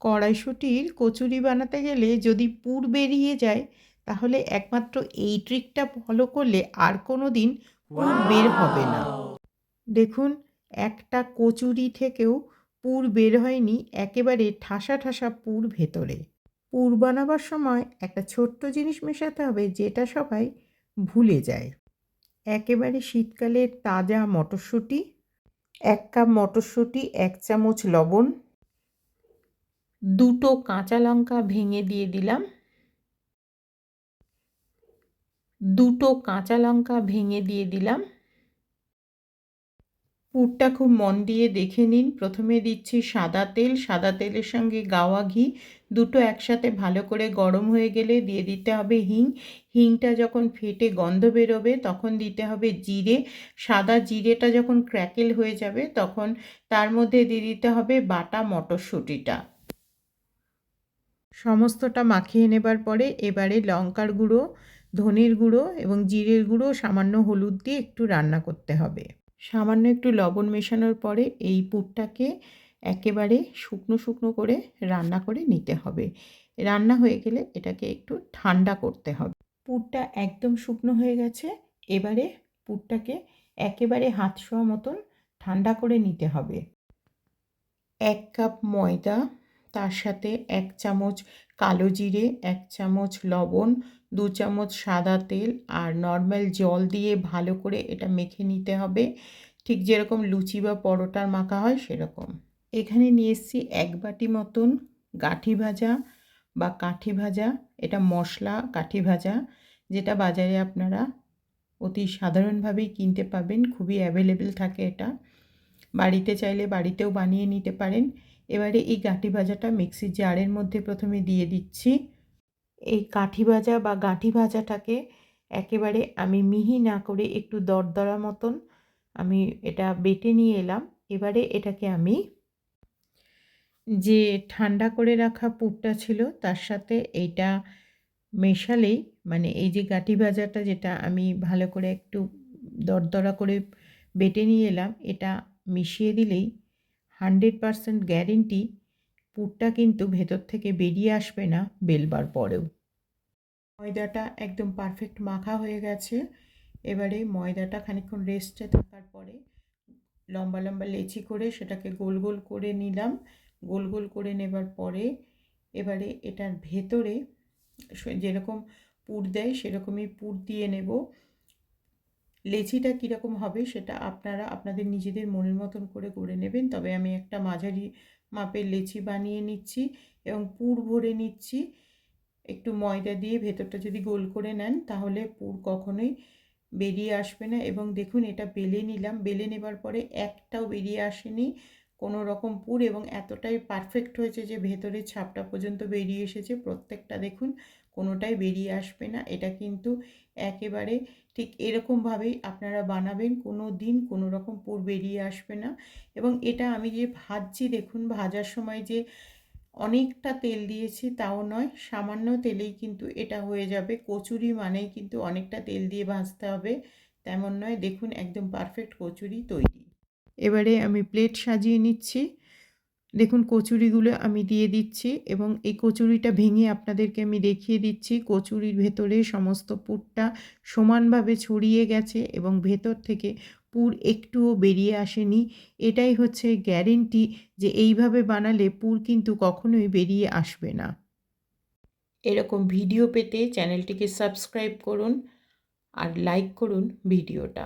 কড়াইশুঁটির কচুরি বানাতে গেলে যদি পুর বেরিয়ে যায় তাহলে একমাত্র এই ট্রিকটা ফলো করলে আর কোনো দিন পুর বের হবে না। দেখুন, একটা কচুরি থেকেও পুর বের হয়নি, একেবারে ঠাসা ঠাসা পুর ভেতরে। পুর বানাবার সময় একটা ছোট্ট জিনিস মেশাতে হবে যেটা সবাই ভুলে যায়। একেবারে শীতকালের তাজা মটরশুঁটি, 1 কাপ মটরশুঁটি, 1 চামচ লবণ, 2টো কাঁচা লঙ্কা ভেঙে দিয়ে দিলাম, 2টো কাঁচা লঙ্কা ভেঙে দিয়ে দিলাম। পুরটা খুব মন দিয়ে দেখে নিন। প্রথমে দিচ্ছি সাদা তেল, সাদা তেলের সঙ্গে গাওয়া ঘি, দুটো একসাথে ভালো করে গরম হয়ে গেলে দিয়ে দিতে হবে হিং। হিংটা যখন ফেটে গন্ধ বেরোবে তখন দিতে হবে জিরে। সাদা জিরেটা যখন ক্র্যাকেল হয়ে যাবে তখন তার মধ্যে দিয়ে দিতে হবে বাটা মটরশুঁটিটা। সমস্তটা মাখিয়ে নেবার পরে এবারে লঙ্কার গুঁড়ো, ধনের গুঁড়ো এবং জিরের গুঁড়ো, সামান্য হলুদ দিয়ে একটু রান্না করতে হবে। সামান্য একটু লবণ মেশানোর পরে এই পুরটাকে একেবারে শুকনো শুকনো করে রান্না করে নিতে হবে। রান্না হয়ে গেলে এটাকে একটু ঠান্ডা করতে হবে। পুরটা একদম শুকনো হয়ে গেছে। এবারে পুরটাকে একেবারে হাত ছোঁয়া মতন ঠান্ডা করে নিতে হবে। 1 কাপ ময়দা, তার সাথে 1 চামচ কালো জিরে, 1 চামচ লবণ, 2 চামচ সাদা তেল আর নর্মাল জল দিয়ে ভালো করে এটা মেখে নিতে হবে, ঠিক যেরকম লুচি বা পরোটার মাখা হয় সেরকম। এখানে নিয়ে এসেছি 1 বাটি মতন গাঁঠি ভাজা বা কাঠি ভাজা, এটা মশলা কাঠি ভাজা, যেটা বাজারে আপনারা অতি সাধারণভাবেই কিনতে পাবেন, খুবই অ্যাভেলেবেল থাকে এটা। বাড়িতে চাইলে বাড়িতেও বানিয়ে নিতে পারেন। এবারে এই গাঁঠি ভাজাটা মিক্সির জারের মধ্যে প্রথমে দিয়ে দিচ্ছি। এই কাঠি ভাজা বা গাঁঠি ভাজাটাকে একেবারে আমি মিহি না করে একটু দরদরা মতন আমি এটা বেটে নিয়ে এলাম। এবারে এটাকে আমি যে ঠান্ডা করে রাখা পুরটা ছিল তার সাথে এইটা মেশালেই, মানে এই যে গাঁঠি ভাজাটা যেটা আমি ভালো করে একটু দরদরা করে বেটে নিয়ে এলাম, এটা মিশিয়ে দিলেই 100% গ্যারেন্টি পুরটা কিন্তু ভেতর থেকে বেরিয়ে আসবে না বেলবার পরেও। ময়দাটা একদম পারফেক্ট মাখা হয়ে গেছে। এবারে ময়দাটা খানিকক্ষণ রেস্টে থাকার পরে লম্বা লম্বা লেচি করে সেটাকে গোল গোল করে নিলাম। গোল গোল করে নেবার পরে এবারে এটার ভেতরে যেরকম পুর দেয় সেরকমই পুর দিয়ে নেব। লেচিটা কীরকম হবে সেটা আপনারা আপনাদের নিজেদের মনের মতন করে করে নেবেন। তবে আমি একটা মাঝারি মাপের লেচি বানিয়ে নিচ্ছি এবং পুর ভরে নিচ্ছি। একটু ময়দা দিয়ে ভেতরটা যদি গোল করে নেন তাহলে পুর কখনোই বেরিয়ে আসবে না। এবং দেখুন এটা বেলে নিলাম, বেলে নেবার পরে একটাও বেরিয়ে আসেনি কোনো রকম পুর, এবং এতটাই পারফেক্ট হয়েছে যে ভেতরের ছাপটা পর্যন্ত বেরিয়ে এসেছে। প্রত্যেকটা দেখুন কোনোটাই বেরিয়ে আসবে না। এটা কিন্তু একেবারে ঠিক এরকমভাবেই আপনারা বানাবেন, কোনো দিন কোনো রকম পুর বেরিয়ে আসবে না। এবং এটা আমি যে ভাজছি দেখুন, ভাজার সময় যে অনেকটা তেল দিয়েছি তাও নয়, সামান্য তেলেই কিন্তু এটা হয়ে যাবে। কচুরি মানেই কিন্তু অনেকটা তেল দিয়ে ভাজতে হবে তেমন নয়। দেখুন একদম পারফেক্ট কচুরি তৈরি। এবারে আমি প্লেট সাজিয়ে নিচ্ছি। দেখুন কচুরিগুলো আমি দিয়ে দিচ্ছি এবং এই কচুরিটা ভেঙে আপনাদেরকে আমি দেখিয়ে দিচ্ছি। কচুরির ভেতরে সমস্ত পুরটা সমানভাবে ছড়িয়ে গেছে এবং ভেতর থেকে পুর একটুও বেরিয়ে আসেনি। এটাই হচ্ছে গ্যারেন্টি যে এইভাবে বানালে পুর কিন্তু কখনোই বেরিয়ে আসবে না। এরকম ভিডিও পেতে চ্যানেলটিকে সাবস্ক্রাইব করুন আর লাইক করুন ভিডিওটা।